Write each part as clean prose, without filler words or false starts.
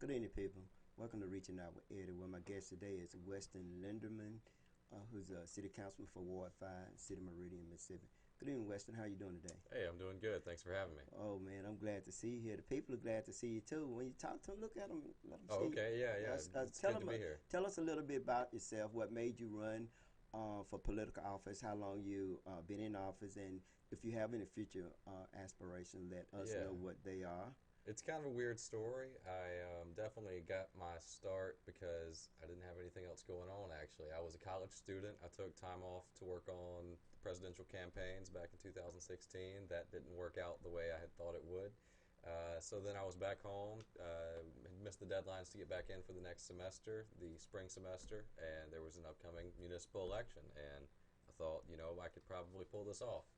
Good evening, people. Welcome to Reaching Out with Eddie, where my guest today is Weston Lindermann, who's a city councilman for Ward 5, City of Meridian, Mississippi. Good evening, Weston. How are you doing today? Hey, I'm doing good. Thanks for having me. Oh, man, I'm glad to see you here. The people are glad to see you, too. When you talk to them, look at them, let them Oh, see okay. Yeah, yeah. It's good to be here. Tell us a little bit about yourself, what made you run for political office, how long you been in office, and if you have any future aspirations, let us know Yeah. what they are. It's kind of a weird story. I definitely got my start because I didn't have anything else going on, actually. I was a college student. I took time off to work on presidential campaigns back in 2016. That didn't work out the way I had thought it would. So then I was back home, had missed the deadlines to get back in for the next semester, the spring semester, and there was an upcoming municipal election. And I thought, I could probably pull this off.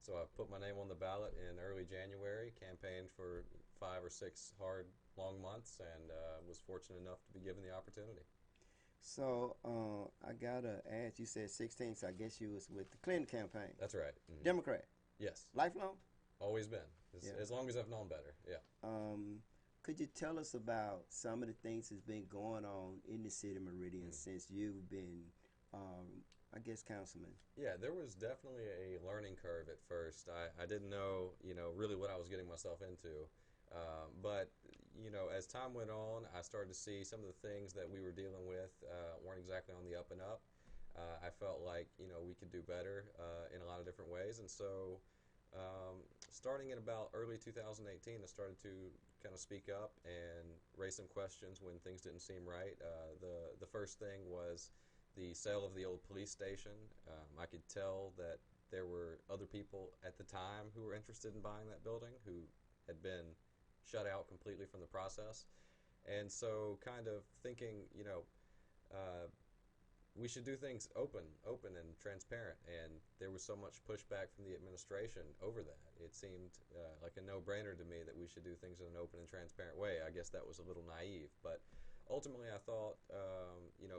So I put my name on the ballot in early January, campaigned for 5 or 6 hard, long months, and was fortunate enough to be given the opportunity. So I gotta ask. You said 16, so I guess you was with the Clinton campaign. That's right. Hmm. Democrat, Yes, lifelong. always been. Yeah. As long as I've known better. Yeah. Um, could you tell us about some of the things that's been going on in the city of Meridian Mm. since you've been, I guess, councilman? Yeah, there was definitely a learning curve at first. I didn't know, really what I was getting myself into. But as time went on, I started to see some of the things that we were dealing with weren't exactly on the up and up. I felt like, we could do better in a lot of different ways. And so, starting in about early 2018, I started to kind of speak up and raise some questions when things didn't seem right. The first thing was the sale of the old police station. I could tell that there were other people at the time who were interested in buying that building who had been shut out completely from the process. And so, kind of thinking, uh, we should do things open and transparent. And there was so much pushback from the administration over that. It seemed like a no-brainer to me that we should do things in an open and transparent way. I guess that was a little naive, but ultimately I thought,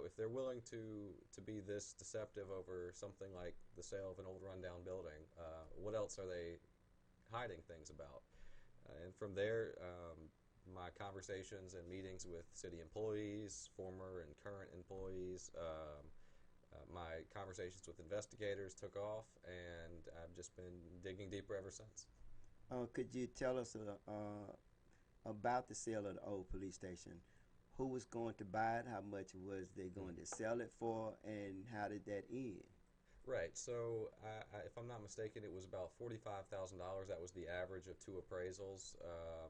if they're willing to be this deceptive over something like the sale of an old rundown building, what else are they hiding things about? And from there, my conversations and meetings with city employees, former and current employees, my conversations with investigators took off, and I've just been digging deeper ever since. Could you tell us about the sale of the old police station? Who was going to buy it? How much was they going to sell it for? And how did that end? Right. So, if I'm not mistaken, it was about $45,000. That was the average of two appraisals.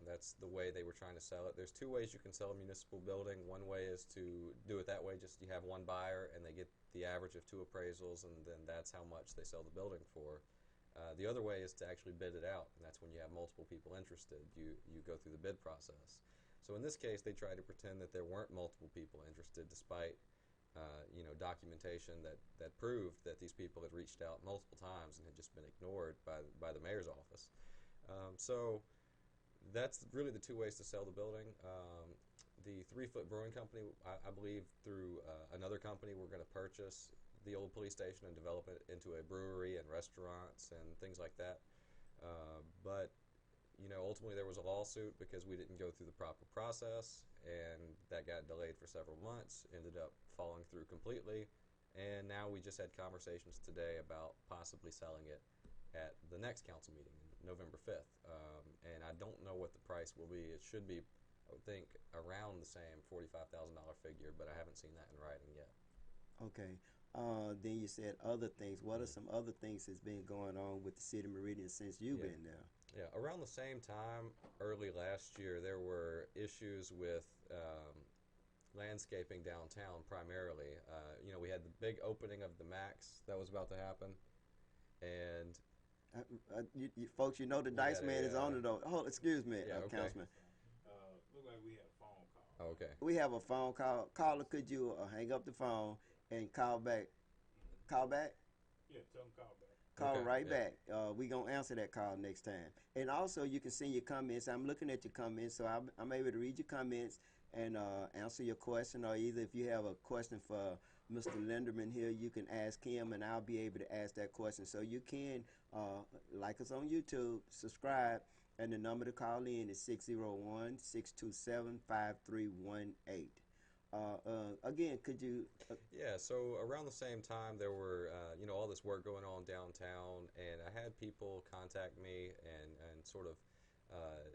That's the way they were trying to sell it. There's two ways you can sell a municipal building. One way is to do it that way, just you have one buyer and they get the average of two appraisals, and then that's how much they sell the building for. The other way is to actually bid it out, and that's when you have multiple people interested. You go through the bid process. So in this case, they tried to pretend that there weren't multiple people interested, despite documentation that proved that these people had reached out multiple times and had just been ignored by the mayor's office. So that's really the two ways to sell the building. The 3 Foot Brewing Company, I believe, through another company, we're going to purchase the old police station and develop it into a brewery and restaurants and things like that. But ultimately there was a lawsuit because we didn't go through the proper process, and that got delayed for several months, ended up falling through completely, and now we just had conversations today about possibly selling it at the next council meeting, November 5th. And I don't know what the price will be. It should be, I would think, around the same $45,000 figure, but I haven't seen that in writing yet. Okay. Then you said other things. What are Mhm. some other things that's been going on with the city of Meridian since you've Yeah. been there? Yeah, around the same time, early last year, there were issues with landscaping downtown primarily. We had the big opening of the Max that was about to happen, and Folks, you know the we Dice had Man a, is on it. Oh, excuse me, yeah, okay. Councilman. Look like we had a phone call. Oh, okay. We have a phone call. Caller, could you hang up the phone and call back? Call back? Yeah, tell them call back. Call Okay, right yeah. back. We gonna answer that call next time. And also, you can send your comments. I'm looking at your comments, so I'm able to read your comments and answer your question. Or either if you have a question for Mr. Linderman here, you can ask him, and I'll be able to ask that question. So you can like us on YouTube, subscribe, And the number to call in is 601-627-5318. Again, could you? Yeah, so around the same time, there were, all this work going on downtown, and I had people contact me and sort of,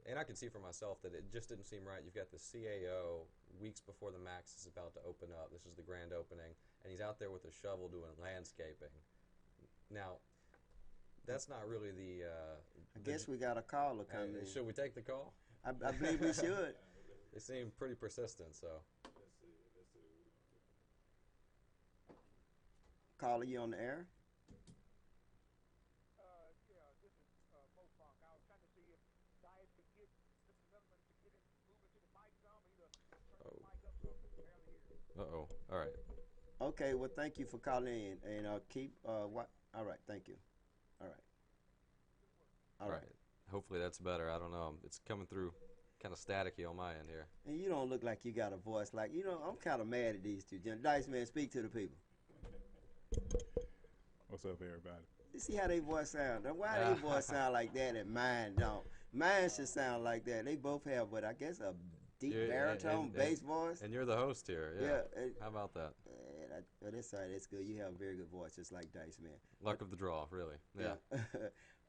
and I could see for myself that it just didn't seem right. You've got the CAO weeks before the Max is about to open up. This is the grand opening, and he's out there with a shovel doing landscaping. Now, that's not really I guess we got a caller coming in. should we take the call? I believe we should. They seem pretty persistent, so. Let's see. Caller, you on the air? Yeah, this is Mo Funk. I was trying to see if Diet could get Mr. Lindermann to get him move into the mic some, either turn the mic up so I can barely hear you. Uh-oh. All right. Okay, well, thank you for calling in, and keep, what, all right, thank you. All right. All right. Hopefully that's better. I don't know. It's coming through kind of staticky on my end here. And you don't look like you got a voice like, I'm kind of mad at these two. Dice Man, speak to the people. What's up, everybody? You see how they voice sound? Now, why they voice sound like that and mine don't? Mine should sound like that. They both have, but I guess a deep baritone bass voice. And you're the host here. Yeah. How about that? That's all right. That's good. You have a very good voice, just like Dice Man. Luck of the draw, really. Yeah.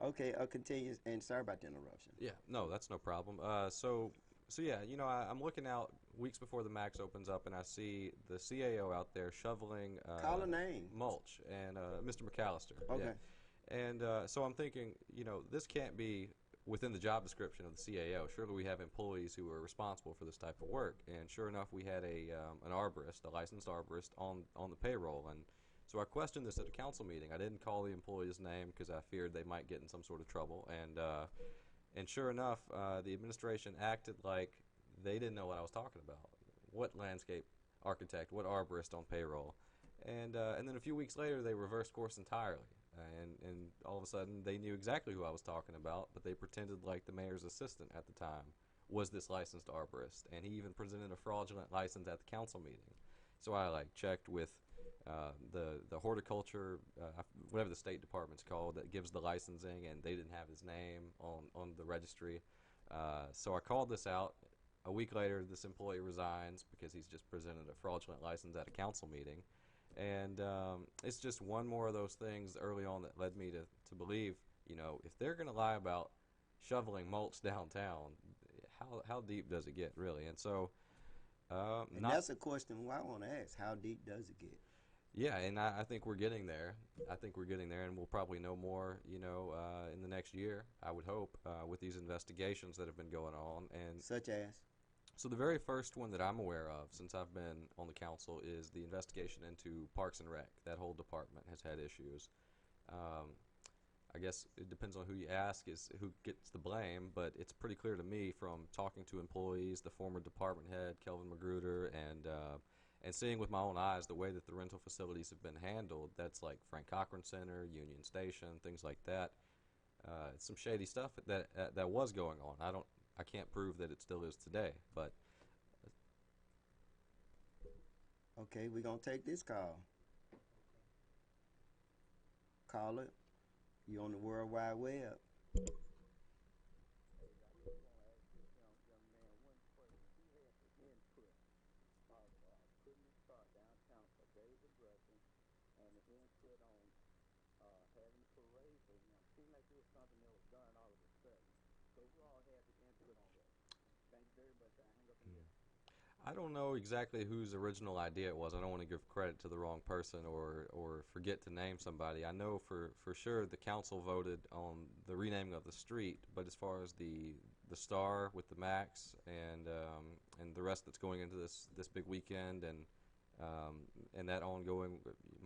Okay, continue. And sorry about the interruption. Yeah, no, that's no problem. So yeah, I'm looking out weeks before the Max opens up, and I see the CAO out there shoveling Call a name. mulch, and Mr. McAllister. Okay. Yeah. And so I'm thinking, this can't be within the job description of the CAO. Surely we have employees who are responsible for this type of work. And sure enough, we had an arborist, a licensed arborist, on the payroll. And so I questioned this at a council meeting. I didn't call the employee's name because I feared they might get in some sort of trouble. And sure enough, the administration acted like they didn't know what I was talking about. What landscape architect, what arborist on payroll? And then a few weeks later, they reversed course entirely. And all of a sudden, they knew exactly who I was talking about, but they pretended like the mayor's assistant at the time was this licensed arborist. And he even presented a fraudulent license at the council meeting. So I checked with the horticulture, whatever the State Department's called, that gives the licensing, and they didn't have his name on the registry. So I called this out. A week later, this employee resigns because he's just presented a fraudulent license at a council meeting. And it's just one more of those things early on that led me to believe, if they're going to lie about shoveling mulch downtown, how deep does it get, really? And so... and that's a question I want to ask. How deep does it get? Yeah, and I think we're getting there. And we'll probably know more, in the next year, I would hope, with these investigations that have been going on. And such as? So the very first one that I'm aware of since I've been on the council is the investigation into Parks and Rec. That whole department has had issues. I guess it depends on who you ask is who gets the blame, but it's pretty clear to me from talking to employees, the former department head, Kelvin Magruder, and seeing with my own eyes the way that the rental facilities have been handled. That's like Frank Cochran Center, Union Station, things like that. It's some shady stuff that was going on. I can't prove that it still is today, but... Okay, we're going to take this call. Caller, you on the World Wide Web. I don't know exactly whose original idea it was. I don't want to give credit to the wrong person or forget to name somebody. I know for sure the council voted on the renaming of the street, but as far as the star with the Max and the rest that's going into this big weekend and that ongoing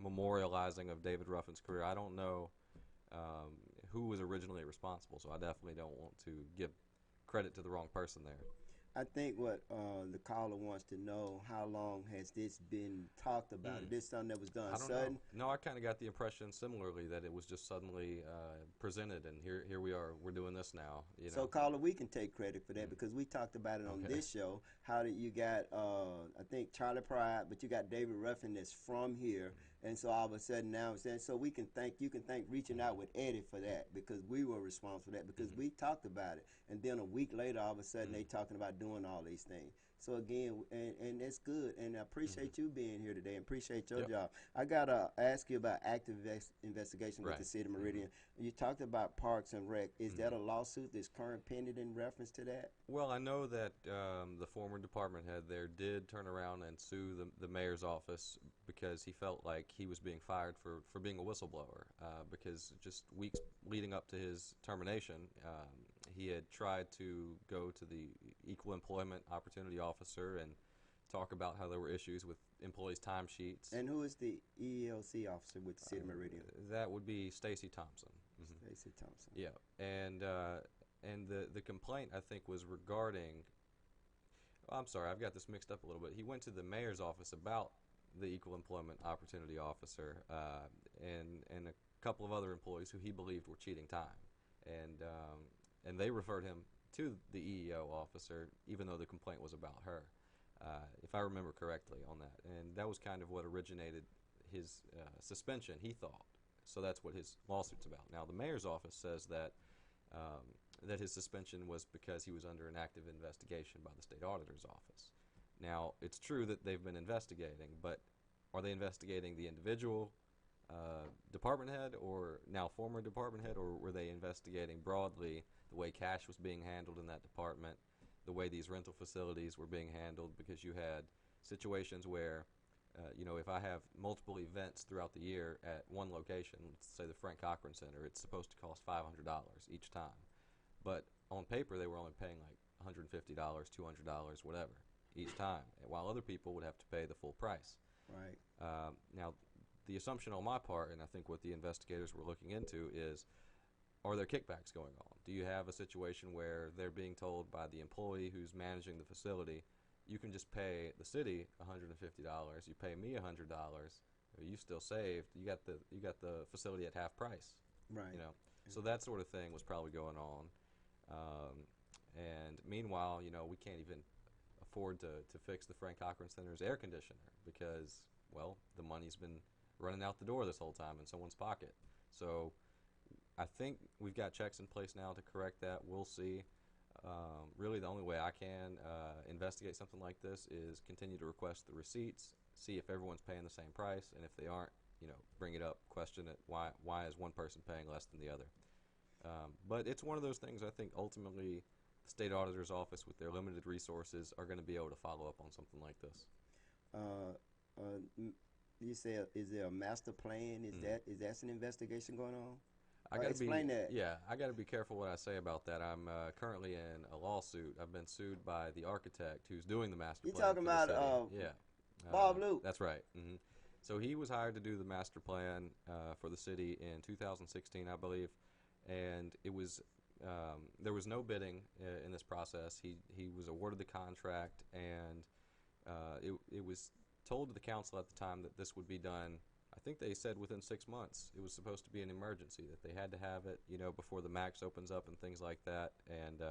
memorializing of David Ruffin's career, I don't know who was originally responsible. So I definitely don't want to give credit to the wrong person there. I think what the caller wants to know, how long has this been talked about? Is this something that was done sudden? No, I kind of got the impression similarly that it was just suddenly presented, and here we are. We're doing this now. So, caller, we can take credit for that because we talked about it on this show. How did you got, I think, Charlie Pride, but you got David Ruffin that's from here, And so all of a sudden now it's saying, so you can thank reaching out with Eddie for that, because we were responsible for that, because we talked about it. And then a week later, all of a sudden they talking about doing all these things. So again, and that's good. And I appreciate you being here today and appreciate your Yep. job. I got to ask you about active investigation with Right. the city of Meridian. You talked about Parks and Rec. Is that a lawsuit that's current pending in reference to that? Well, I know that the former department head there did turn around and sue the mayor's office because he felt like he was being fired for being a whistleblower. Because just weeks leading up to his termination, he had tried to go to the Equal Employment Opportunity Officer and talk about how there were issues with employees' timesheets. And who is the EEOC officer with the city of Meridian? That would be Stacy Thompson. Stacey Thompson. Yeah, and the complaint I think was regarding. Oh, I'm sorry, I've got this mixed up a little bit. He went to the mayor's office about the Equal Employment Opportunity Officer and a couple of other employees who he believed were cheating time, and they referred him to the EEO officer, even though the complaint was about her, if I remember correctly on that. And that was kind of what originated his suspension, he thought. So that's what his lawsuit's about. Now, the mayor's office says that that his suspension was because he was under an active investigation by the state auditor's office. Now, it's true that they've been investigating, but are they investigating the individual department head, or now former department head, or were they investigating broadly the way cash was being handled in that department, the way these rental facilities were being handled? Because you had situations where if I have multiple events throughout the year at one location, let's say the Frank Cochran Center, it's supposed to cost $500 each time. But on paper, they were only paying like $150, $200, whatever, each time, while other people would have to pay the full price. Right. Now, the assumption on my part, and I think what the investigators were looking into, is are there kickbacks going on? Do you have a situation where they're being told by the employee who's managing the facility, you can just pay the city $150, you pay me $100, you still saved, you got the facility at half price. Right. So that sort of thing was probably going on. And meanwhile, we can't even afford to fix the Frank Cochran Center's air conditioner because, well, the money's been running out the door this whole time in someone's pocket. So I think we've got checks in place now to correct that. We'll see. Really, the only way I can investigate something like this is continue to request the receipts, see if everyone's paying the same price, and if they aren't, bring it up, question it. Why is one person paying less than the other? But it's one of those things I think ultimately the state auditor's office, with their limited resources, are going to be able to follow up on something like this. You say, is there a master plan? Is that an investigation going on? I gotta explain that. Yeah, I got to be careful what I say about that. I'm currently in a lawsuit. I've been sued by the architect who's doing the master You plan. talking for the about city. Yeah, Bob Luke? That's right. So he was hired to do the master plan for the city in 2016, I believe, and it was there was no bidding in this process. He was awarded the contract, and it was told to the council at the time that this would be done. I think they said within 6 months. It was supposed to be an emergency, that they had to have it, before the max opens up and things like that. And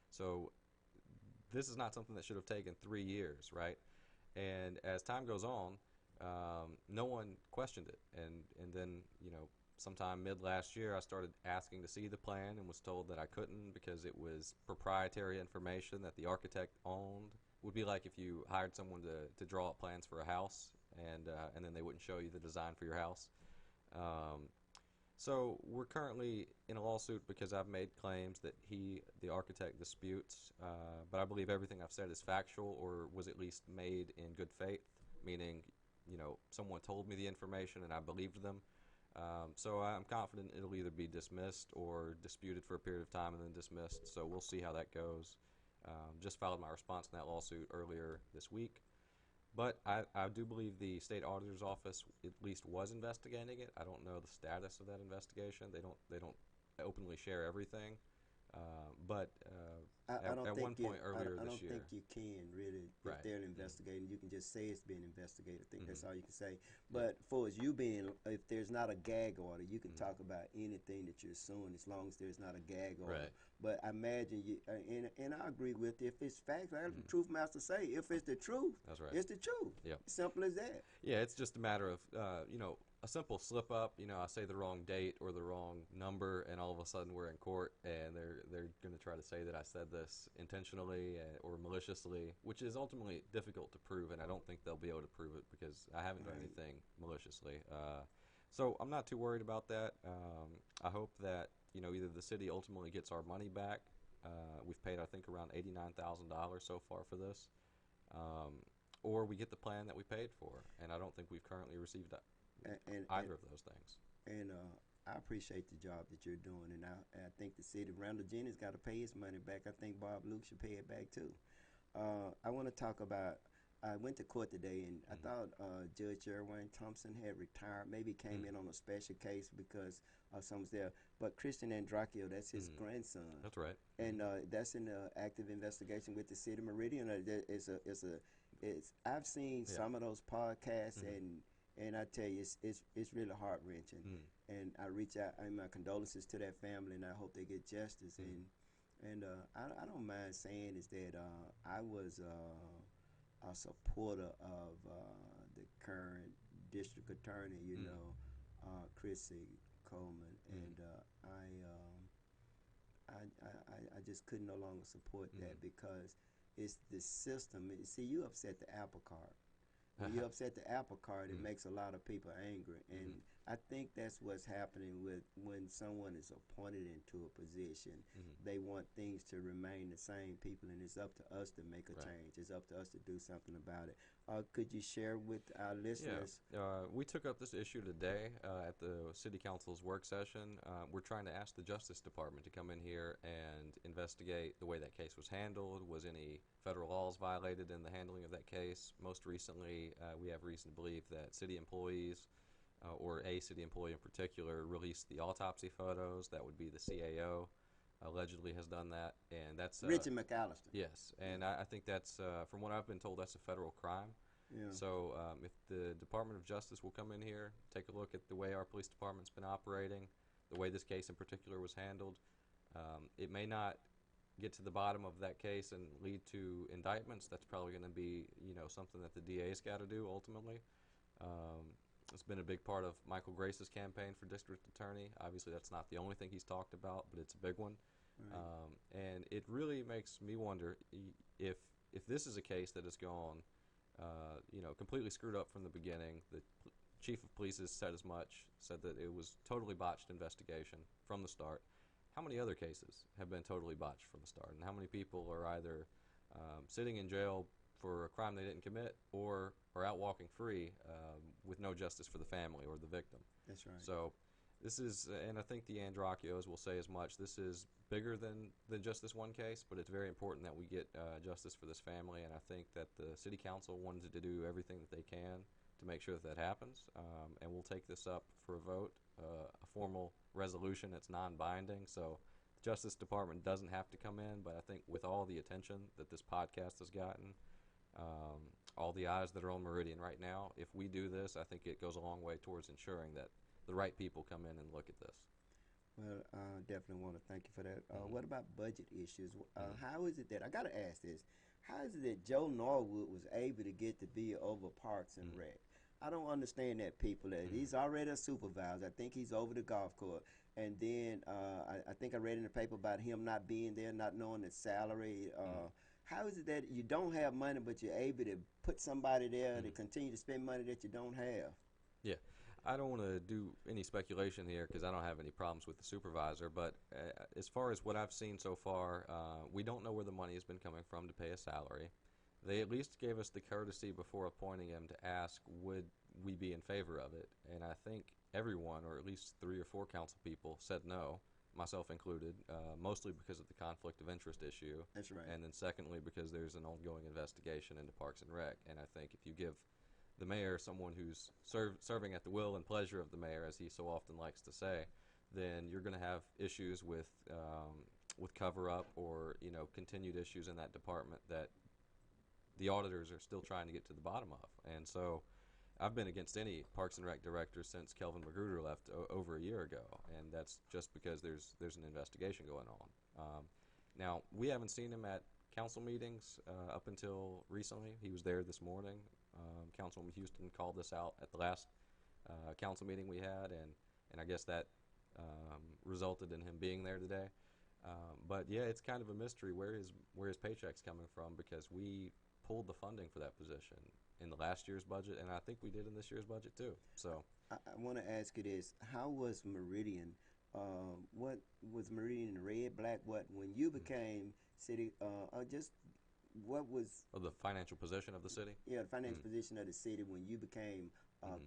so this is not something that should have taken 3 years, right? And as time goes on, no one questioned it. And then, sometime mid last year, I started asking to see the plan and was told that I couldn't because it was proprietary information that the architect owned. It would be like if you hired someone to draw up plans for a house, and then they wouldn't show you the design for your house. So we're currently in a lawsuit because I've made claims that the architect, disputes, but I believe everything I've said is factual or was at least made in good faith, meaning, someone told me the information and I believed them. So I'm confident it'll either be dismissed or disputed for a period of time and then dismissed. So we'll see how that goes. Just filed my response in that lawsuit earlier this week. But I do believe the state auditor's office at least was investigating it. I don't know the status of that investigation. They don't openly share everything. But I don't at think one point earlier I this don't year, think you can really, if right? they're investigating, you can just say it's being investigated. I think that's Mhm. all you can say. Yeah. But for as you being, if there's not a gag order, you can Mhm. talk about anything that you're suing as long as there's not a gag order. Right. But I imagine you, and I agree with you. If it's facts, like the Mhm. truth master say, if it's the truth, That's right. it's the truth. Yep. Simple as that. Yeah, it's just a matter of a simple slip up. I say the wrong date or the wrong number, and all of a sudden we're in court, and they're going to try to say that I said this intentionally or maliciously, which is ultimately difficult to prove, and I don't think they'll be able to prove it because I haven't done Right. anything maliciously. So I'm not too worried about that. I hope that either the city ultimately gets our money back. We've paid I think around $89,000 so far for this. Um, or we get the plan that we paid for, and I don't think we've currently received And either of those things. and I appreciate the job that you're doing, and I think the city of Randall Jennings got to pay his money back. I think Bob Luke should pay it back too. I want to talk about. I went to court today, and I thought Judge Erwin Thompson had retired. Maybe came in on a special case because someone's there. But Christian Andracchio, that's his grandson, That's right. and that's in active investigation with the city of Meridian. It's I've seen Yeah. some of those podcasts, and I tell you, it's really heart wrenching. And I reach out, my condolences to that family, and I hope they get justice. And I don't mind saying is that I was a supporter of the current district attorney, Chrissy Coleman, and I just couldn't no longer support that because it's the system. See, you upset the apple cart. When you upset the apple cart, it makes a lot of people angry, and I think that's what's happening with when someone is appointed into a position. They want things to remain the same, people, and it's up to us to make a change. It's up to us to do something about it. Could you share with our listeners? Yeah, we took up this issue today at the City Council's work session. We're trying to ask the Justice Department to come in here and investigate the way that case was handled. Was any federal laws violated in the handling of that case? Most recently, we have reason to believe that city employees, or a city employee in particular, released the autopsy photos. That would be the CAO. Allegedly has done that, and that's Richard McAllister. yes, and I think that's from what I've been told, that's a federal crime. Yeah. So if the Department of Justice will come in here, take a look at the way our police department's been operating, the way this case in particular was handled, it may not get to the bottom of that case and lead to indictments. That's probably going to be something that the DA's got to do ultimately. It's been a big part of Michael Grace's campaign for district attorney. Obviously, that's not the only thing he's talked about, but it's a big one. Right. And it really makes me wonder if this is a case that has gone, completely screwed up from the beginning. The chief of police has said as much, said that it was totally botched investigation from the start. How many other cases have been totally botched from the start, and how many people are either sitting in jail for a crime they didn't commit or are out walking free with no justice for the family or the victim? That's right. So this is, and I think the Andracchios will say as much, this is bigger than just this one case, but it's very important that we get justice for this family, and I think that the city council wanted to do everything that they can to make sure that that happens, and we'll take this up for a vote, a formal resolution. It's non-binding, so the Justice Department doesn't have to come in, but I think with all the attention that this podcast has gotten, all the eyes that are on Meridian right now, if we do this, I think it goes a long way towards ensuring that the right people come in and look at this. Well, definitely want to thank you for that. What about budget issues? How is it that, I got to ask this, how is it that Joe Norwood was able to get the bill over Parks and Rec? I don't understand that, people. That he's already a supervisor. I think he's over the golf course. And then I think I read in the paper about him not being there, not knowing the salary. How is it that you don't have money, but you're able to put somebody there to continue to spend money that you don't have? Yeah, I don't want to do any speculation here because I don't have any problems with the supervisor, but as far as what I've seen so far, we don't know where the money has been coming from to pay a salary. They at least gave us the courtesy before appointing him to ask would we be in favor of it, and I think everyone, or at least 3 or 4 council people, said no, myself included, mostly because of the conflict of interest issue. That's right. And then secondly because there's an ongoing investigation into Parks and Rec, and I think if you give the mayor someone who's serving at the will and pleasure of the mayor, as he so often likes to say, then you're going to have issues with with cover-up or continued issues in that department that the auditors are still trying to get to the bottom of. And so I've been against any Parks and Rec director since Kelvin Magruder left over a year ago, and that's just because there's an investigation going on. Now, we haven't seen him at council meetings up until recently. He was there this morning. Councilman Houston called this out at the last council meeting we had, and I guess that resulted in him being there today. But yeah, it's kind of a mystery where his paycheck's coming from, because we pulled the funding for that position in the last year's budget, and I think we did in this year's budget too. So I want to ask you this: how was Meridian? What was Meridian red, black? What when you became city? Just what was the financial position of the city? the financial position of the city when you became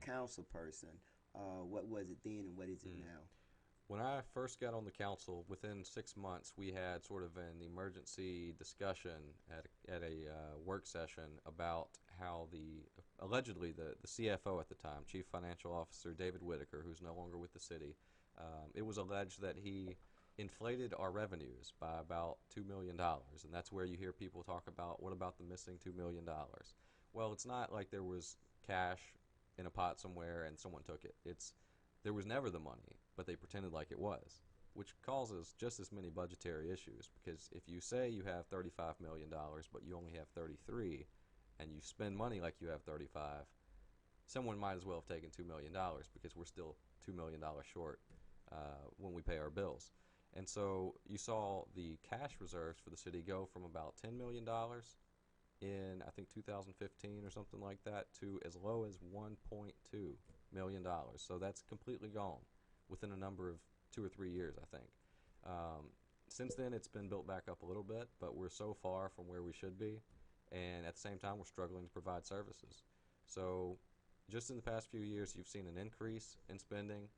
council person? What was it then, and what is it now? When I first got on the council, within 6 months, we had sort of an emergency discussion at a work session about how allegedly the CFO at the time, Chief Financial Officer David Whitaker, who's no longer with the city, it was alleged that he inflated our revenues by about $2 million. And that's where you hear people talk about, what about the missing $2 million? Well, it's not like there was cash in a pot somewhere and someone took it. There was never the money, but they pretended like it was, which causes just as many budgetary issues, because if you say you have $35 million, but you only have 33, and you spend money like you have 35, someone might as well have taken $2 million, because we're still $2 million short when we pay our bills. And so you saw the cash reserves for the city go from about $10 million in, I think, 2015 or something like that, to as low as $1.2 million. So that's completely gone within a number of 2 or 3 years, I think. Since then, it's been built back up a little bit, but we're so far from where we should be, and at the same time, we're struggling to provide services. So just in the past few years, you've seen an increase in spending,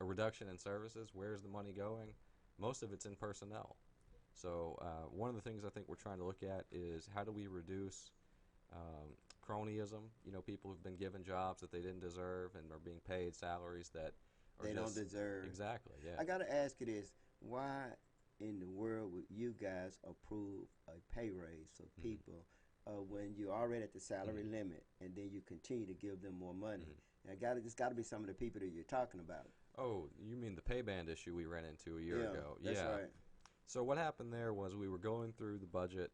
a reduction in services. Where's the money going? Most of it's in personnel. So one of the things I think we're trying to look at is, how do we reduce cronyism? People who've been given jobs that they didn't deserve and are being paid salaries that are They don't deserve. Exactly, yeah. I gotta ask you this: why in the world would you guys approve a pay raise for people when you're already at the salary limit, and then you continue to give them more money? And it's got to be some of the people that you're talking about. Oh, you mean the pay band issue we ran into a year ago? That's right. So what happened there was, we were going through the budget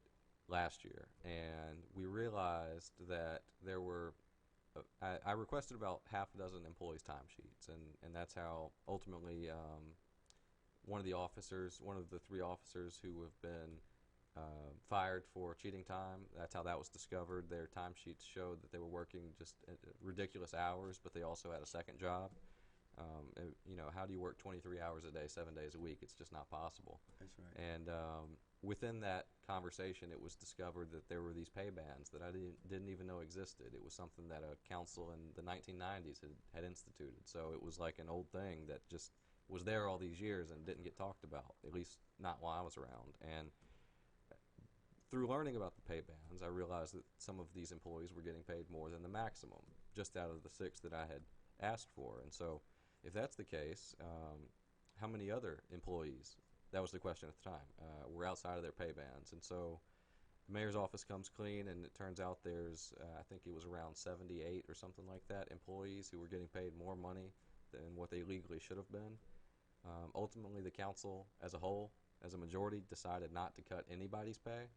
last year, and we realized that there were I requested about half a dozen employees' timesheets, and that's how ultimately one of the 3 officers who have been fired for cheating time, that's how that was discovered. Their timesheets showed that they were working just ridiculous hours, but they also had a second job. How do you work 23 hours a day, 7 days a week? It's just not possible. That's right. And within that conversation, it was discovered that there were these pay bands that I didn't even know existed. It was something that a council in the 1990s had instituted. So it was like an old thing that just was there all these years and didn't get talked about, at least not while I was around. And through learning about the pay bands, I realized that some of these employees were getting paid more than the maximum, just out of the 6 that I had asked for. And so if that's the case, how many other employees, that was the question at the time, were outside of their pay bands? And so the mayor's office comes clean, and it turns out there's, I think it was around 78 or something like that, employees who were getting paid more money than what they legally should have been. Ultimately, the council as a whole, as a majority, decided not to cut anybody's pay.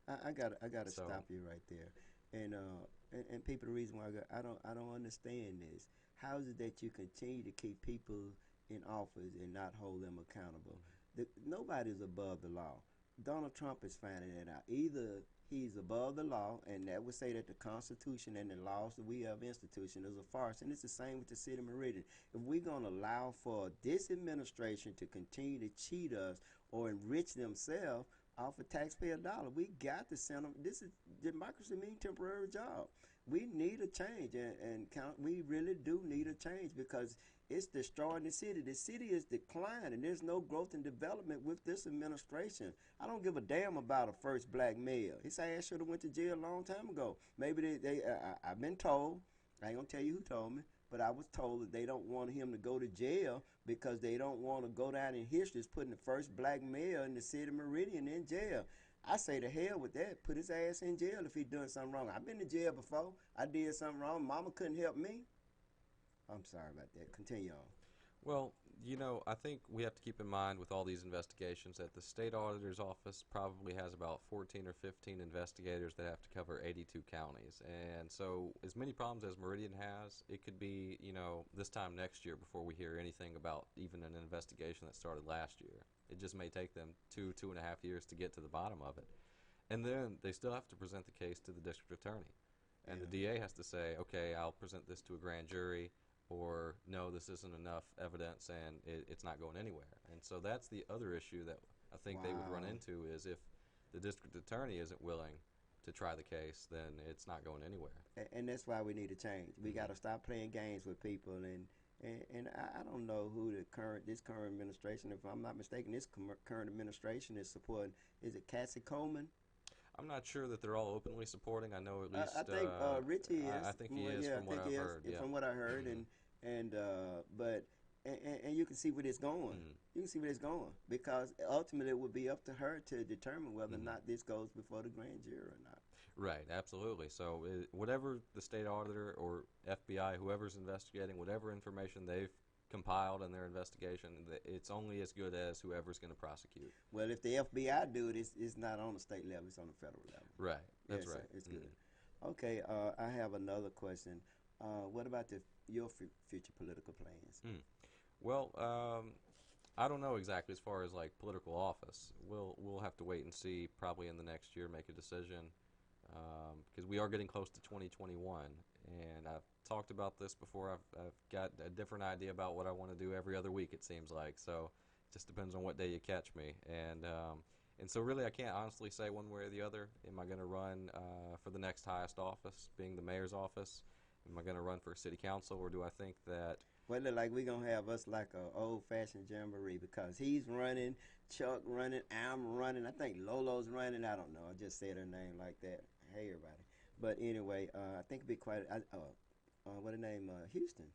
I gotta stop you right there, and people, the reason why I don't understand this. How is it that you continue to keep people in office and not hold them accountable? Nobody's above the law. Donald Trump is finding that out. Either he's above the law, and that would say that the Constitution and the laws that we have institution is a farce. And it's the same with the city of Meridian. If we're going to allow for this administration to continue to cheat us or enrich themselves off a taxpayer dollar, we got to send them. This is democracy means temporary job. We need a change, and we really do need a change, because it's destroying the city. The city is declining. There's no growth and development with this administration. I don't give a damn about a first black mayor. His ass should have went to jail a long time ago. Maybe I've been told, I ain't gonna tell you who told me, but I was told that they don't want him to go to jail because they don't want to go down in history as putting the first black mayor in the city of Meridian in jail. I say to hell with that. Put his ass in jail if he's doing something wrong. I've been to jail before. I did something wrong. Mama couldn't help me. I'm sorry about that. Continue on. Well, I think we have to keep in mind with all these investigations that the state auditor's office probably has about 14 or 15 investigators that have to cover 82 counties. And so, as many problems as Meridian has, it could be, this time next year before we hear anything about even an investigation that started last year. It just may take them 2.5 years to get to the bottom of it. And then they still have to present the case to the district attorney. And the DA has to say, okay, I'll present this to a grand jury, or no, this isn't enough evidence and it's not going anywhere. And so that's the other issue that I think they would run into is if the district attorney isn't willing to try the case, then it's not going anywhere. And that's why we need to change. We got to stop playing games with people. And I don't know who this current administration, if I'm not mistaken, this current administration is supporting. Is it Cassie Coleman? I'm not sure that they're all openly supporting. I know at least I think Richie is. I think he is from what I've heard. Yeah. From what I heard, and you can see where it's going. You can see where it's going because ultimately it would be up to her to determine whether or not this goes before the grand jury or not. Right, absolutely. So whatever the state auditor or FBI, whoever's investigating, whatever information they've compiled in their investigation, it's only as good as whoever's going to prosecute. Well, if the FBI do it, it's not on the state level, it's on the federal level. Right, that's right. It's good. Okay, I have another question. What about your future political plans? Well, I don't know exactly as far as like political office. We'll have to wait and see. Probably in the next year, make a decision because we are getting close to 2021, and I've talked about this before. I've got a different idea about what I want to do every other week. It seems like so. It just depends on what day you catch me, and so really I can't honestly say one way or the other. Am I going to run for the next highest office, being the mayor's office? Am I going to run for city council, or do I think that? Well, it look like we're going to have us like an old-fashioned jamboree because he's running, Chuck running, I'm running. I think Lolo's running. I don't know. I just said her name like that. Hey, everybody. But anyway, I think it'd be quite, what her name, Houston.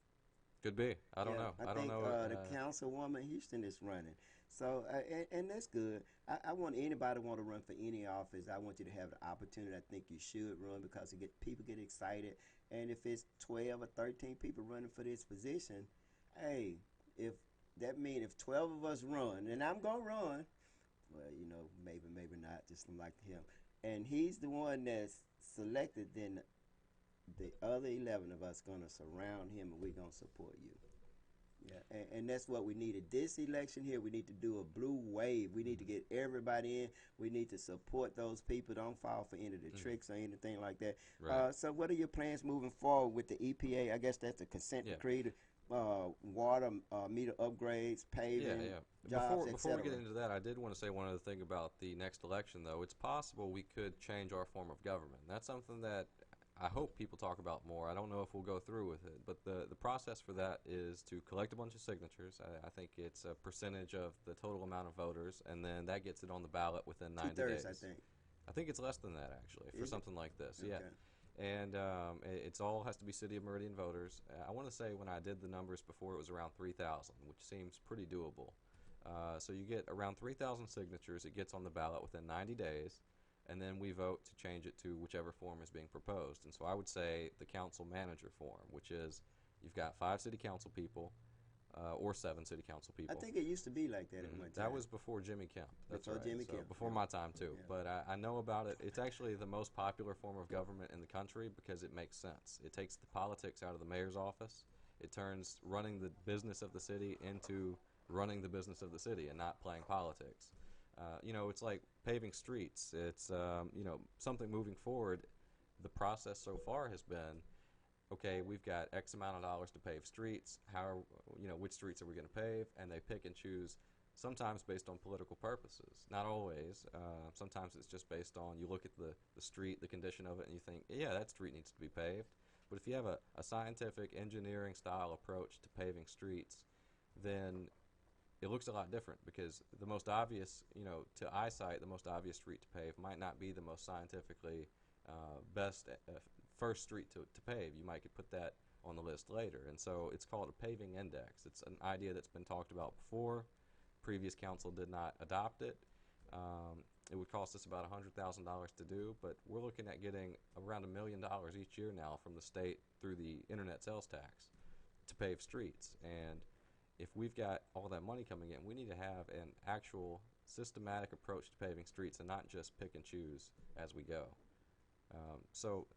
Could be. I don't know. I don't think know. The councilwoman Houston is running. So, and that's good. I want anybody want to run for any office. I want you to have the opportunity. I think you should run because people get excited. And if it's 12 or 13 people running for this position, hey, if that means if 12 of us run, and I'm going to run, well, maybe not, just like him. And he's the one that's selected, then the other 11 of us going to surround him and we're going to support you. Yeah, and that's what we needed. This election here, we need to do a blue wave. We need to get everybody in. We need to support those people. Don't fall for any of the tricks or anything like that. Right. So what are your plans moving forward with the EPA? I guess that's the consent decree, water meter upgrades, paving, jobs, Before we get into that, I did want to say one other thing about the next election, though. It's possible we could change our form of government. That's something that I hope people talk about more. I don't know if we'll go through with it, but the process for that is to collect a bunch of signatures. I think it's a percentage of the total amount of voters, and then that gets it on the ballot within 90 days. I think it's less than that, actually, for something like this. Okay. Yeah. And it's all has to be City of Meridian voters. I want to say when I did the numbers before, it was around 3,000, which seems pretty doable. So you get around 3,000 signatures. It gets on the ballot within 90 days. And then we vote to change it to whichever form is being proposed. And so I would say the council manager form, which is you've got 5 city council people or 7 city council people. I think it used to be like that at one time. That was before Jimmy Kemp. That's before right. Jimmy Kemp. Before my time, too. Yeah. But I know about it. It's actually the most popular form of government in the country because it makes sense. It takes the politics out of the mayor's office. It turns running the business of the city into running the business of the city and not playing politics. It's like paving streets. It's, something moving forward. The process so far has been, okay, we've got X amount of dollars to pave streets. Which streets are we going to pave? And they pick and choose, sometimes based on political purposes. Not always. Sometimes it's just based on, you look at the street, the condition of it, and you think, yeah, that street needs to be paved. But if you have a scientific engineering style approach to paving streets, then it looks a lot different because the most obvious, to eyesight, the most obvious street to pave might not be the most scientifically best first street to pave. You might could put that on the list later. And so it's called a paving index. It's an idea that's been talked about before. Previous council did not adopt it. It would cost us about $100,000 to do, but we're looking at getting around $1 million each year now from the state through the internet sales tax to pave streets. And if we've got all that money coming in, we need to have an actual systematic approach to paving streets and not just pick and choose as we go. So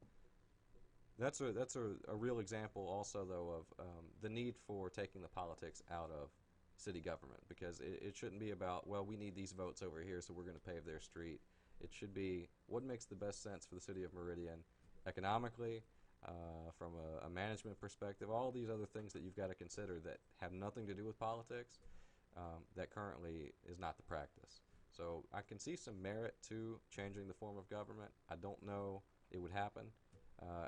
that's a real example also, though, of the need for taking the politics out of city government, because it shouldn't be about, well, we need these votes over here, so we're going to pave their street. It should be what makes the best sense for the city of Meridian economically, from a management perspective, all these other things that you've got to consider that have nothing to do with politics, that currently is not the practice. So I can see some merit to changing the form of government. I don't know it would happen.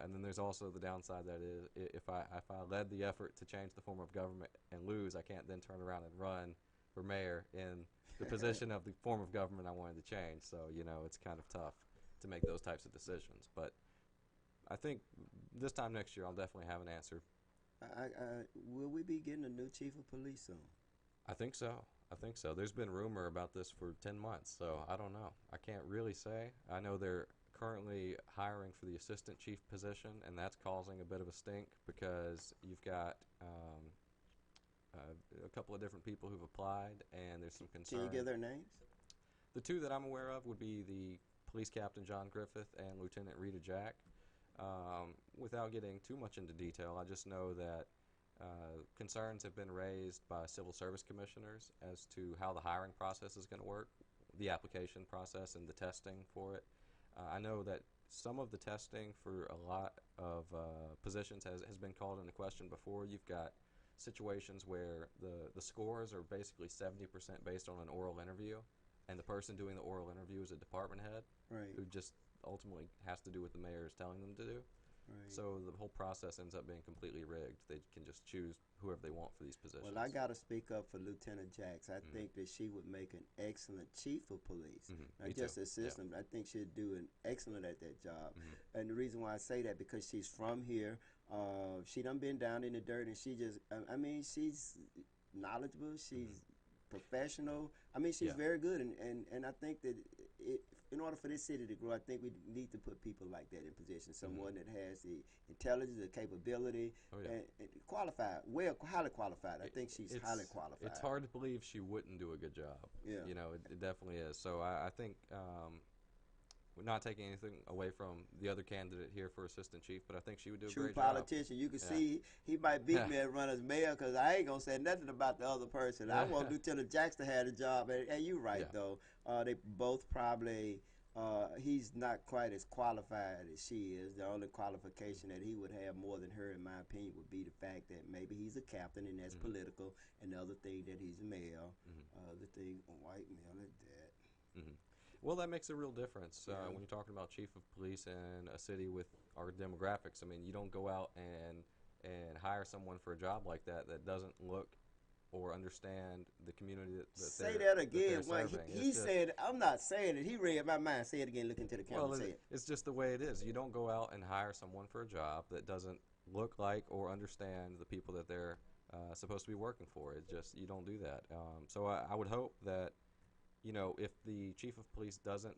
And then there's also the downside that is, if I led the effort to change the form of government and lose, I can't then turn around and run for mayor in the position of the form of government I wanted to change. So, it's kind of tough to make those types of decisions. But I think this time next year I'll definitely have an answer. Will we be getting a new chief of police soon? I think so. There's been rumor about this for 10 months, so I don't know. I can't really say. I know they're currently hiring for the assistant chief position, and that's causing a bit of a stink because you've got a couple of different people who've applied, and there's some concern. Can you give their names? The two that I'm aware of would be the police captain John Griffith and Lieutenant Rita Jack. Without getting too much into detail, I just know that concerns have been raised by civil service commissioners as to how the hiring process is going to work, the application process and the testing for it. I know that some of the testing for a lot of positions has been called into question before. You've got situations where the scores are basically 70% based on an oral interview, and the person doing the oral interview is a department head, right, who just ultimately has to do what the mayor is telling them to do. Right. So the whole process ends up being completely rigged. They can just choose whoever they want for these positions. Well, I got to speak up for Lieutenant Jacks. I think that she would make an excellent chief of police. Not just assistant, but I think she'd do an excellent at that job. And the reason why I say that, because she's from here. She done been down in the dirt, and she just, she's knowledgeable. She's professional. She's very good. And I think that in order for this city to grow, I think we need to put people like that in position. Someone that has the intelligence, the capability, and qualified, highly qualified. I think she's highly qualified. It's hard to believe she wouldn't do a good job. Yeah. It definitely is. So I think we're not taking anything away from the other candidate here for assistant chief, but I think she would do a great job. True politician. You can see he might beat me at run as mayor, because I ain't going to say nothing about the other person. I want Lieutenant Jacks to have the job. And you're right, though. They both probably, he's not quite as qualified as she is. The only qualification that he would have more than her, in my opinion, would be the fact that maybe he's a captain, and that's political, and the other thing that he's a male. The thing, a white male at that. Well, that makes a real difference when you're talking about chief of police in a city with our demographics. You don't go out and hire someone for a job like that doesn't look or understand the community that say that again. He said, I'm not saying it. He read my mind. Say it again. Look into the camera. Well, say it. It's just the way it is. You don't go out and hire someone for a job that doesn't look like or understand the people that they're supposed to be working for. You don't do that. So I would hope that, if the chief of police doesn't,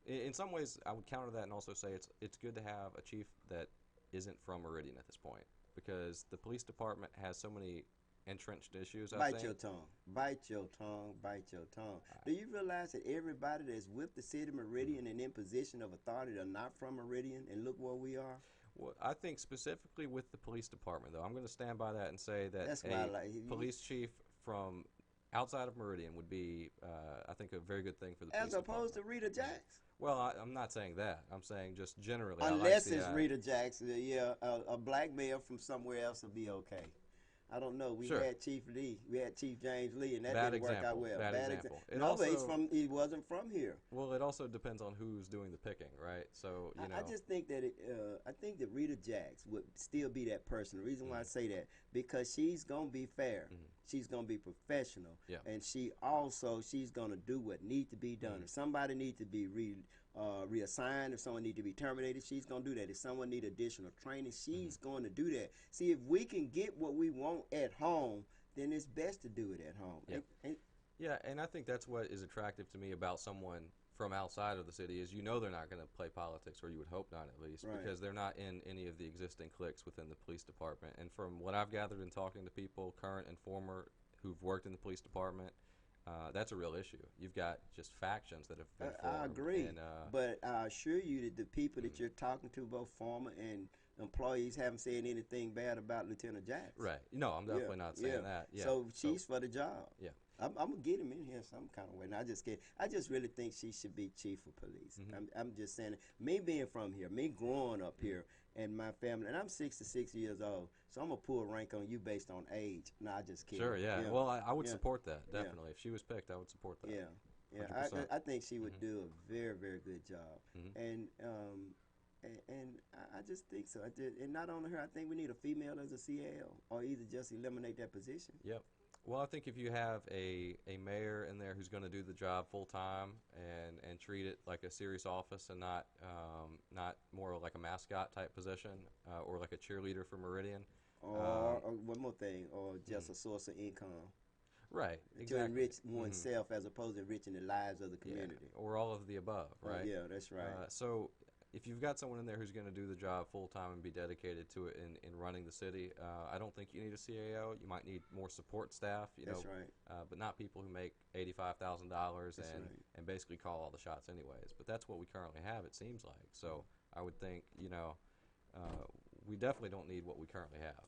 in some ways, I would counter that and also say it's good to have a chief that isn't from Meridian at this point, because the police department has so many entrenched issues. Bite your tongue. Bite your tongue. Bite your tongue. Do you realize that everybody that's with the city of Meridian and in position of authority are not from Meridian, and look where we are? Well, I think specifically with the police department, though, I'm going to stand by that and say that police chief from outside of Meridian would be, I think, a very good thing for the police department. As opposed to Rita Jacks? Well, I'm not saying that. I'm saying just generally. Unless it's Rita Jacks. A black male from somewhere else would be okay. I don't know. We had Chief Lee. We had Chief James Lee, and that didn't work out well. Bad example. He wasn't from here. Well, it also depends on who's doing the picking, right? So, I just think that I think that Rita Jacks would still be that person. The reason why I say that, because she's gonna be fair. She's gonna be professional, and she's gonna do what needs to be done. If somebody needs to be reassigned. If someone need to be terminated, she's going to do that. If someone need additional training, she's going to do that. See, if we can get what we want at home, then it's best to do it at home. Yep. Yeah, and I think that's what is attractive to me about someone from outside of the city is they're not going to play politics, or you would hope not at least, Right. because they're not in any of the existing cliques within the police department. And from what I've gathered in talking to people, current and former, who've worked in the police department, that's a real issue. You've got just factions that have been formed. I agree, and, but I assure you that the people that you're talking to, both former and employees, haven't said anything bad about Lieutenant Jackson. Right. No, I'm definitely not saying that. Yeah. So she's for the job. Yeah. I'm gonna get him in here some kind of way. And I just can't. I just really think she should be chief of police. I'm just saying. Me being from here, me growing up here, and my family, and I'm 66 years old, so I'm gonna pull rank on you based on age. No, I just kidding. Sure. Yeah. Well, I would Yeah. support that Yeah. definitely. If she was picked, I would support that. Yeah. Yeah, 100%. I think she would do a very, very good job, and I just think so. And not only her, I think we need a female as a CL, or either just eliminate that position. Yep. Well, I think if you have a mayor in there who's going to do the job full time and treat it like a serious office and not more like a mascot type position or like a cheerleader for Meridian. Or one more thing, or just a source of income. Right. To Exactly. enrich oneself as opposed to enriching the lives of the community. Yeah. Or all of the above, right? Yeah, that's right. So if you've got someone in there who's going to do the job full time and be dedicated to it in running the city, I don't think you need a CAO. You might need more support staff, That's right. but not people who make $85,000 That's right. and basically call all the shots anyways. But that's what we currently have, it seems like. So I would think, we definitely don't need what we currently have.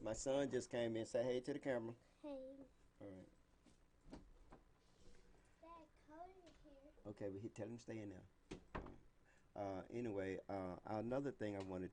My son just came in. Say hey to the camera. Hey, All right. Dad, Cody here. Okay, but tell him to stay in there. Anyway, another thing I wanted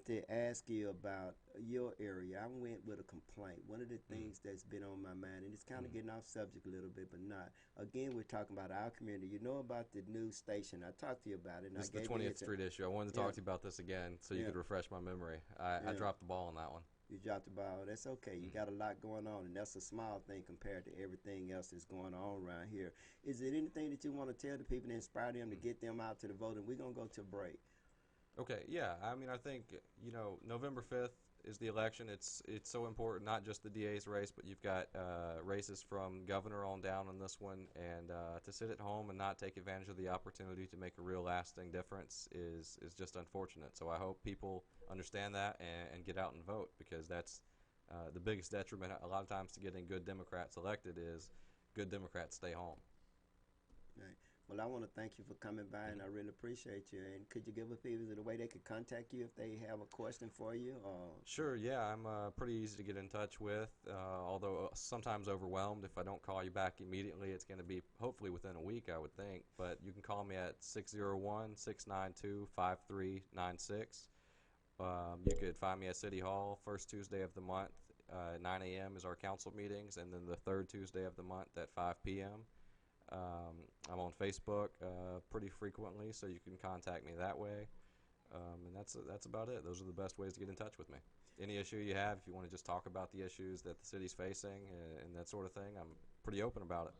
to ask you about your area. I went with a complaint. One of the things that's been on my mind, and it's kind of getting off subject a little bit, but not. Again, we're talking about our community. You know about the new station. I talked to you about it. And This is I the gave you 20th Street issue. I wanted to talk to you about this again so you Yeah. could refresh my memory. I dropped the ball on that one. You dropped the ball. That's okay. You got a lot going on, and that's a small thing compared to everything else that's going on around here. Is there anything that you want to tell the people to inspire them to get them out to the vote? And we're going to go to a break. Okay, yeah. I mean, I think, November 5th is the election. It's so important, not just the DA's race, but you've got races from governor on down on this one. And to sit at home and not take advantage of the opportunity to make a real lasting difference is just unfortunate. So I hope people understand that and get out and vote, because that's the biggest detriment a lot of times to getting good Democrats elected is good Democrats stay home. Right. Well, I want to thank you for coming by, and I really appreciate you. And could you give us people the way they could contact you if they have a question for you? Sure, yeah, I'm pretty easy to get in touch with, although sometimes overwhelmed. If I don't call you back immediately, it's going to be hopefully within a week, I would think. But you can call me at 601-692-5396. You could find me at City Hall first Tuesday of the month at 9 a.m. is our council meetings, and then the third Tuesday of the month at 5 p.m. I'm on Facebook pretty frequently, so you can contact me that way. And that's about it. Those are the best ways to get in touch with me. Any issue you have, if you want to just talk about the issues that the city's facing and that sort of thing, I'm pretty open about it.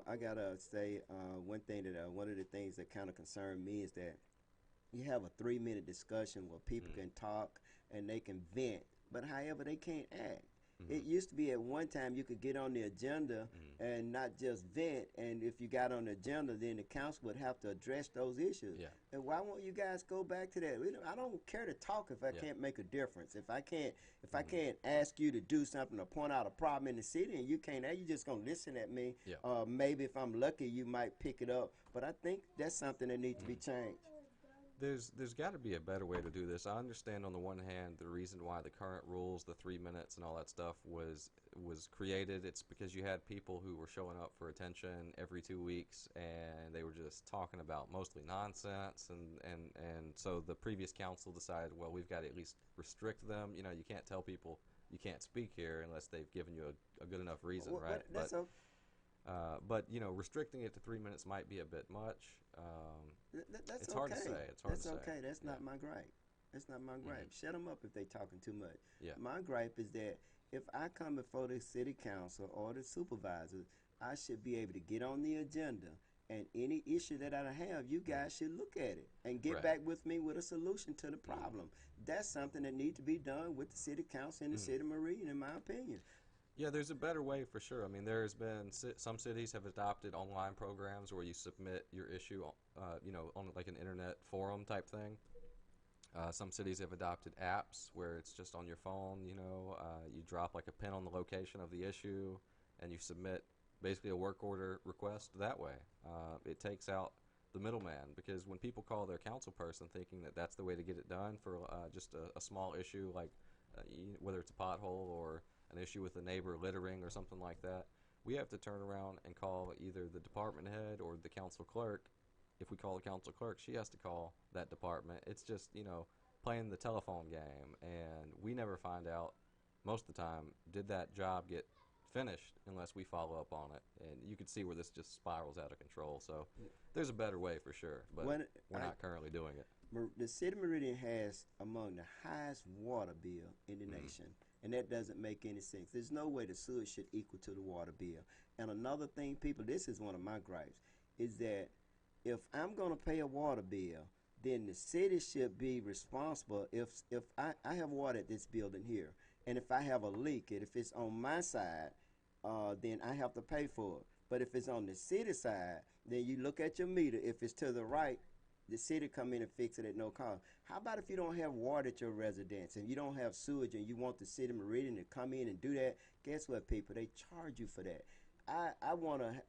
I gotta say one thing that one of the things that kind of concern me is that you have a 3-minute discussion where people can talk and they can vent, but however they can't act. It used to be at one time you could get on the agenda and not just vent, and if you got on the agenda, then the council would have to address those issues. Yeah. And why won't you guys go back to that? I don't care to talk if I can't make a difference. If I can't ask you to do something or point out a problem in the city, and you can't, you just gonna listen at me. Yeah. Maybe if I'm lucky, you might pick it up. But I think that's something that needs to be changed. There's got to be a better way to do this. I understand on the one hand the reason why the current rules, the 3 minutes and all that stuff was created. It's because you had people who were showing up for attention every 2 weeks, and they were just talking about mostly nonsense, and so the previous council decided, well, we've got to at least restrict them. You can't tell people you can't speak here unless they've given you a good enough reason, right? But restricting it to 3 minutes might be a bit much. That's it's hard to say. It's hard to say. That's okay. That's not my gripe. That's not my gripe. Shut them up if they talking too much. Yeah. My gripe is that if I come before the city council or the supervisors I should be able to get on the agenda, and any issue that I have, you guys should look at it and get Right. back with me with a solution to the problem. That's something that needs to be done with the city council and the city of Meridian, in my opinion. Yeah, there's a better way for sure. I mean, there's been some cities have adopted online programs where you submit your issue, on like an internet forum type thing. Some cities have adopted apps where it's just on your phone. You drop like a pin on the location of the issue, and you submit basically a work order request that way. It takes out the middleman, because when people call their council person thinking that that's the way to get it done for just a small issue, like whether it's a pothole or an issue with a neighbor littering or something like that, we have to turn around and call either the department head or the council clerk. If we call the council clerk, she has to call that department. It's just, playing the telephone game, and we never find out most of the time, did that job get finished unless we follow up on it. And you can see where this just spirals out of control. So there's a better way for sure, but we're not currently doing it. The city of Meridian has among the highest water bill in the nation, and that doesn't make any sense. There's no way the sewage should equal to the water bill. And another thing, people, this is one of my gripes, is that if I'm going to pay a water bill, then the city should be responsible. If I have water at this building here, and if I have a leak, and if it's on my side, then I have to pay for it. But if it's on the city side, then you look at your meter. If it's to the right, the city come in and fix it at no cost. How about if you don't have water at your residence and you don't have sewage and you want the city of Meridian to come in and do that? Guess what, people? They charge you for that. I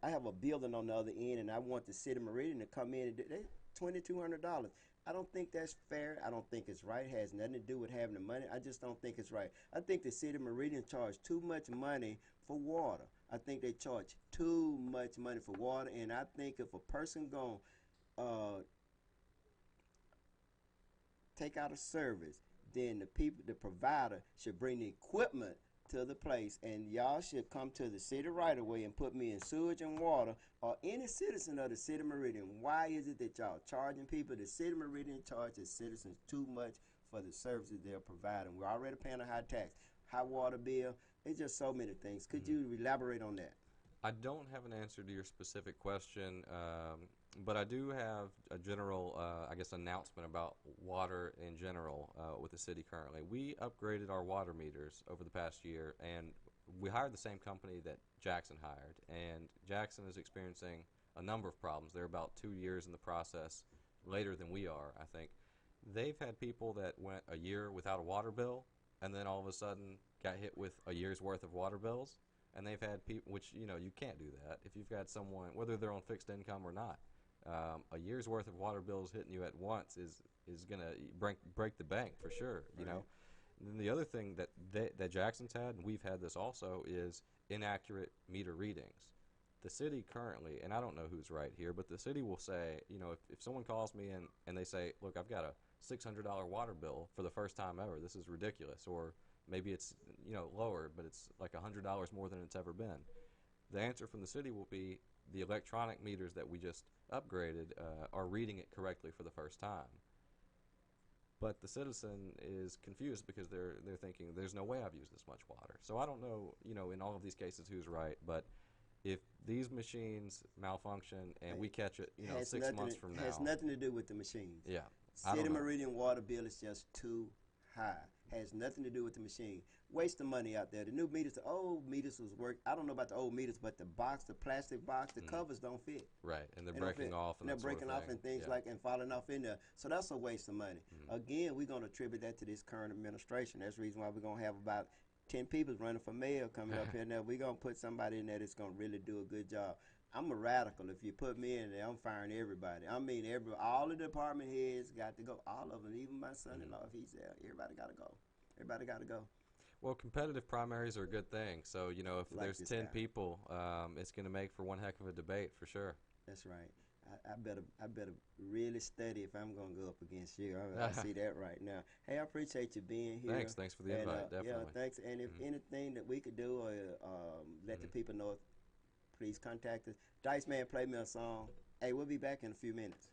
have a building on the other end, and I want the city of Meridian to come in and do that. $2,200. I don't think that's fair. I don't think it's right. It has nothing to do with having the money. I just don't think it's right. I think the city of Meridian charge too much money for water. I think they charge too much money for water, and I think if a person gonna take out a service, then the provider should bring the equipment to the place, and y'all should come to the city right away and put me in sewage and water, or any citizen of the city of Meridian. Why is it that y'all charging people? The city of Meridian charges citizens too much for the services they're providing. We're already paying a high tax, high water bill. It's just so many things. Could you elaborate on that? I don't have an answer to your specific question, but I do have a general, announcement about water in general with the city currently. We upgraded our water meters over the past year, and we hired the same company that Jackson hired, and Jackson is experiencing a number of problems. They're about 2 years in the process, later than we are, I think. They've had people that went a year without a water bill, and then all of a sudden got hit with a year's worth of water bills. And they've had people, which, you can't do that. If you've got someone, whether they're on fixed income or not, a year's worth of water bills hitting you at once is going to break the bank for sure, you know. And then the other thing that Jackson's had, and we've had this also, is inaccurate meter readings. The city currently, and I don't know who's right here, but the city will say, if someone calls me and they say, look, I've got a $600 water bill for the first time ever, this is ridiculous, or maybe it's lower, but it's like $100 more than it's ever been. The answer from the city will be the electronic meters that we just upgraded are reading it correctly for the first time. But the citizen is confused because they're thinking there's no way I've used this much water. So I don't know, in all of these cases who's right, but if these machines malfunction and we catch it, 6 months from now, has nothing to do with the machines. Yeah, City of Meridian water bill is just too high. Has nothing to do with the machine. Waste of money out there. The new meters, the old meters was work. I don't know about the old meters, but the plastic box, the covers don't fit. Right, and they're breaking off, and they're breaking off and things and falling off in there. So that's a waste of money. Again, we're going to attribute that to this current administration. That's the reason why we're going to have about 10 people running for mayor coming up here. Now we're going to put somebody in there that's going to really do a good job. I'm a radical. If you put me in there, I'm firing everybody. I mean, all the department heads got to go. All of them, even my son-in-law, if he's there, everybody got to go. Everybody got to go. Well, competitive primaries are a good thing. So, if Like there's this 10 guy. people, it's going to make for one heck of a debate for sure. That's right. I better really study if I'm going to go up against you. I see that right now. Hey, I appreciate you being here. Thanks for the invite, definitely. Yeah, thanks. And if anything that we could do, or let the people know, please contact us. Dice Man, play me a song. Hey, we'll be back in a few minutes.